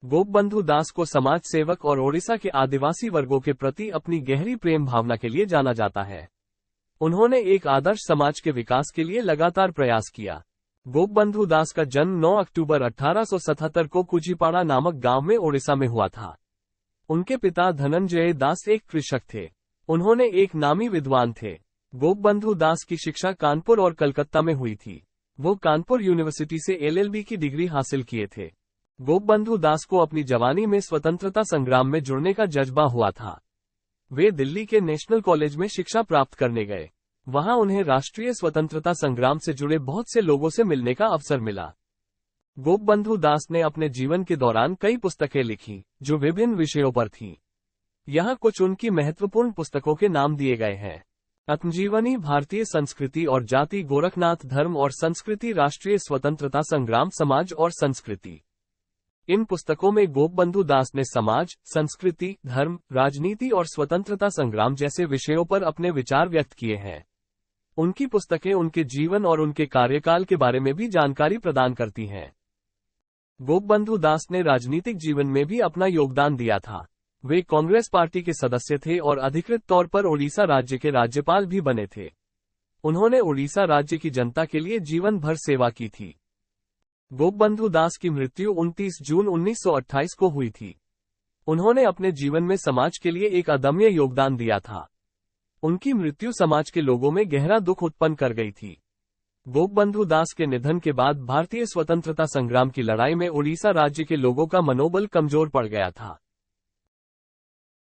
गोपबंधु दास को समाज सेवक और ओडिशा के आदिवासी वर्गों के प्रति अपनी गहरी प्रेम भावना के लिए जाना जाता है। उन्होंने एक आदर्श समाज के विकास के लिए लगातार प्रयास किया। गोपबंधु दास का जन्म 9 अक्टूबर 1877 को कुचिपाड़ा नामक गांव में ओडिशा में हुआ था। उनके पिता धनंजय दास एक कृषक थे। उन्होंने एक नामी विद्वान थे। गोपबंधु दास की शिक्षा कानपुर और कलकत्ता में हुई थी। वो कानपुर यूनिवर्सिटी से LLB की डिग्री हासिल किए थे। गोपबंधु दास को अपनी जवानी में स्वतंत्रता संग्राम में जुड़ने का जज्बा हुआ था। वे दिल्ली के नेशनल कॉलेज में शिक्षा प्राप्त करने गए। वहां उन्हें राष्ट्रीय स्वतंत्रता संग्राम से जुड़े बहुत से लोगों से मिलने का अवसर मिला। गोपबंधु दास ने अपने जीवन के दौरान कई पुस्तकें लिखी, जो विभिन्न विषयों पर थीं। यहाँ कुछ उनकी महत्वपूर्ण पुस्तकों के नाम दिए गए हैं। आत्मजीवनी, भारतीय संस्कृति और जाति, गोरखनाथ, धर्म और संस्कृति, राष्ट्रीय स्वतंत्रता संग्राम, समाज और संस्कृति। इन पुस्तकों में गोपबंधु दास ने समाज, संस्कृति, धर्म, राजनीति और स्वतंत्रता संग्राम जैसे विषयों पर अपने विचार व्यक्त किए हैं। उनकी पुस्तकें उनके जीवन और उनके कार्यकाल के बारे में भी जानकारी प्रदान करती हैं। गोपबंधु दास ने राजनीतिक जीवन में भी अपना योगदान दिया था। वे कांग्रेस पार्टी के सदस्य थे और अधिकृत तौर पर ओडिशा राज्य के राज्यपाल भी बने थे। उन्होंने ओडिशा राज्य की जनता के लिए जीवन भर सेवा की थी। गोपबंधु दास की मृत्यु 29 जून 1928 को हुई थी। उन्होंने अपने जीवन में समाज के लिए एक अदम्य योगदान दिया था। उनकी मृत्यु समाज के लोगों में गहरा दुख उत्पन्न कर गई थी। गोपबंधु दास के निधन के बाद भारतीय स्वतंत्रता संग्राम की लड़ाई में ओडिशा राज्य के लोगों का मनोबल कमजोर पड़ गया था।